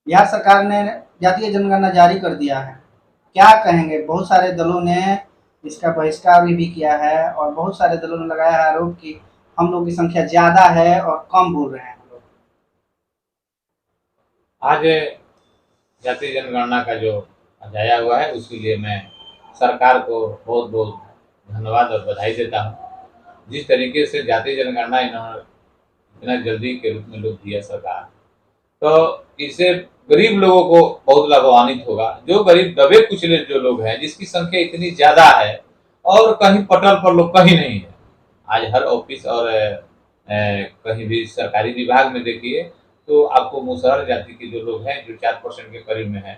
बिहार सरकार ने जातीय जनगणना जारी कर दिया है, क्या कहेंगे? बहुत सारे दलों ने इसका बहिष्कार भी किया है और बहुत सारे दलों ने लगाया है आरोप कि हम लोग की संख्या ज़्यादा है और कम बोल रहे हैं हम लोग। आज जातीय जनगणना का जो अजाया हुआ है उसके लिए मैं सरकार को बहुत बहुत धन्यवाद और बधाई देता हूँ। जिस तरीके से जातीय जनगणना इन्होंने इतना जल्दी के रूप में लोग दिया सरकार, तो इससे गरीब लोगों को बहुत लाभान्वित होगा। जो गरीब दबे कुचले जो लोग हैं, जिसकी संख्या इतनी ज्यादा है और कहीं पटल पर लोग कहीं नहीं है। आज हर ऑफिस और कहीं भी सरकारी विभाग में देखिए तो आपको मुसहर जाति के जो लोग हैं जो 4% के करीब में है,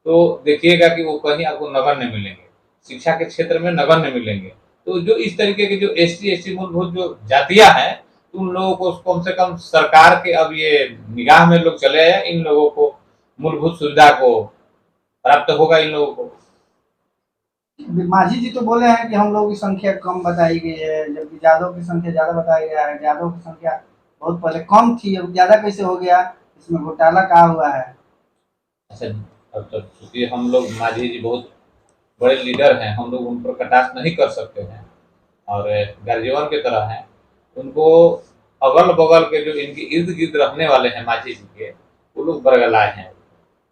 तो देखिएगा कि वो कहीं आपको नगण्य मिलेंगे। शिक्षा के क्षेत्र में नगण्य मिलेंगे। तो जो इस तरीके के जो एसटी मूलभूत जो जातियां हैं, उन लोगों को कम से कम सरकार के अब ये निगाह में लोग चले आए, इन लोगों को मूलभूत सुविधा को प्राप्त होगा इन लोगों को। माझी जी तो बोले हैं कि हम लोगों की संख्या कम बताई गई है, जबकि यादव की संख्या ज़्यादा बताया गया है। यादव की संख्या बहुत पहले कम थी, अब ज़्यादा कैसे हो गया? इसमें घोटाला कहाँ हुआ है? अच्छा, अब तो चूंकि हम लोग माझी जी बहुत बड़े लीडर हैं, हम लोग उन पर कटाक्ष नहीं कर सकते हैं और गार्जियन की तरह हैं। उनको अगल बगल के जो इनके इर्द गिर्द रहने वाले हैं माझी जी के, वो लोग बरगलाए हैं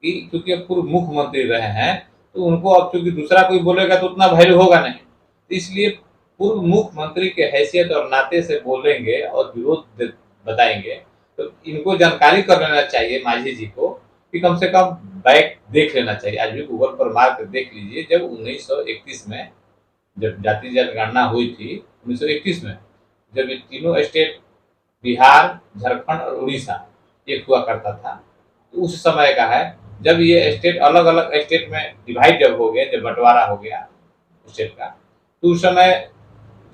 कि क्योंकि अब पूर्व मुख्यमंत्री रहे हैं, तो उनको अब चूंकि दूसरा कोई बोलेगा तो उतना वैल्यू होगा नहीं, तो इसलिए पूर्व मुख्यमंत्री के हैसियत और नाते से बोलेंगे और विरोध बताएंगे। तो इनको जानकारी कर लेना चाहिए माझी जी को कि कम से कम बैक देख लेना चाहिए। आज भी गूगल पर मार कर देख लीजिए, जब 1931 में जब जातीय जनगणना हुई थी 1931 में, जब ये तीनों स्टेट बिहार, झारखंड और उड़ीसा एक हुआ करता था, तो उस समय का है जब ये स्टेट अलग अलग स्टेट में डिवाइड जब हो गया, जब बंटवारा हो गया स्टेट का, तो उस समय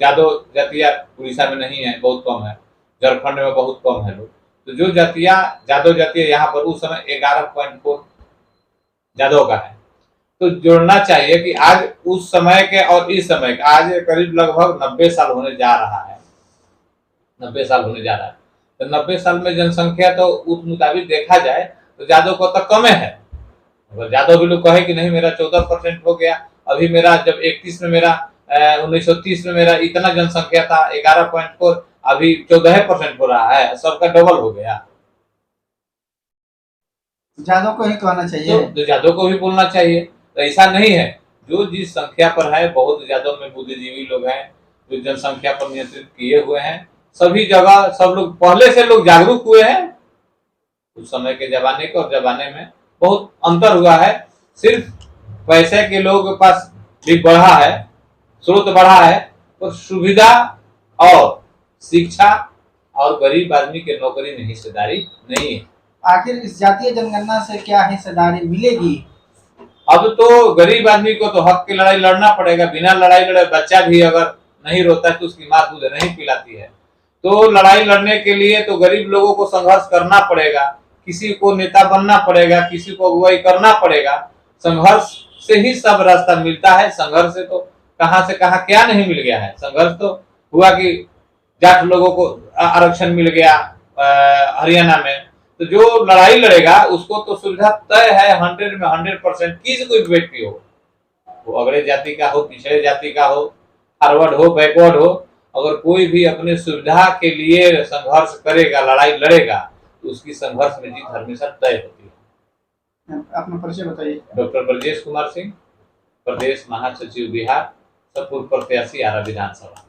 यादव जातियां उड़ीसा में नहीं है, बहुत कम है। झारखंड में बहुत कम है लोग। तो जो जातियां यादव जातियां यहाँ पर उस समय 11.4 यादव का है। तो जोड़ना चाहिए कि आज उस समय के और इस समय का आज करीब लगभग 90 साल होने जा रहा है। 90 साल होने जा रहा है। तो 90 साल में जनसंख्या तो उस मुताबिक देखा जाए तो यादव को तो कम है। अगर यादव भी लोग कहे कि नहीं मेरा 14% हो गया, अभी मेरा जब 31 में मेरा 1930 में मेरा इतना जनसंख्या था 11.4, अभी 14% हो रहा है, सबका डबल हो गया। यादव को ही कहना चाहिए। तो यादव को भी बोलना चाहिए। तो ऐसा नहीं है, जो जिस संख्या पर है, बहुत यादव में बुद्धिजीवी लोग हैं जो जनसंख्या पर नियंत्रित किए हुए हैं। सभी जगह सब लोग पहले से लोग जागरूक हुए हैं। उस समय के जमाने के और जमाने में बहुत अंतर हुआ है। सिर्फ पैसे के लोगों के पास भी बढ़ा है, स्रोत बढ़ा है, और सुविधा और शिक्षा और गरीब आदमी के नौकरी में हिस्सेदारी नहीं है। आखिर इस जातीय जनगणना से क्या हिस्सेदारी मिलेगी? अब तो गरीब आदमी को तो हक की लड़ाई लड़ना पड़ेगा। बिना लड़ाई लड़े बच्चा भी अगर नहीं रोता है तो उसकी माँ दूध नहीं पिलाती है। तो लड़ाई लड़ने के लिए तो गरीब लोगों को संघर्ष करना पड़ेगा। किसी को नेता बनना पड़ेगा, किसी को अगुवाई करना पड़ेगा। संघर्ष से ही सब रास्ता मिलता है। संघर्ष से तो कहाँ से कहाँ क्या नहीं मिल गया है। संघर्ष तो हुआ कि जाट लोगों को आरक्षण मिल गया हरियाणा में। तो जो लड़ाई लड़ेगा उसको तो सुविधा तय है 100 में 100%। किसी कोई व्यक्ति हो, वो अग्रज जाति का हो, पिछड़े जाति का हो, फॉरवर्ड हो, बैकवर्ड हो, अगर कोई भी अपने सुविधा के लिए संघर्ष करेगा, लड़ाई लड़ेगा, तो उसकी संघर्ष में जीत हमेशा तय होती है। अपना परिचय बताइए। डॉक्टर ब्रजेश कुमार सिंह, प्रदेश महासचिव बिहार, सतपुर प्रत्याशी आरा विधानसभा।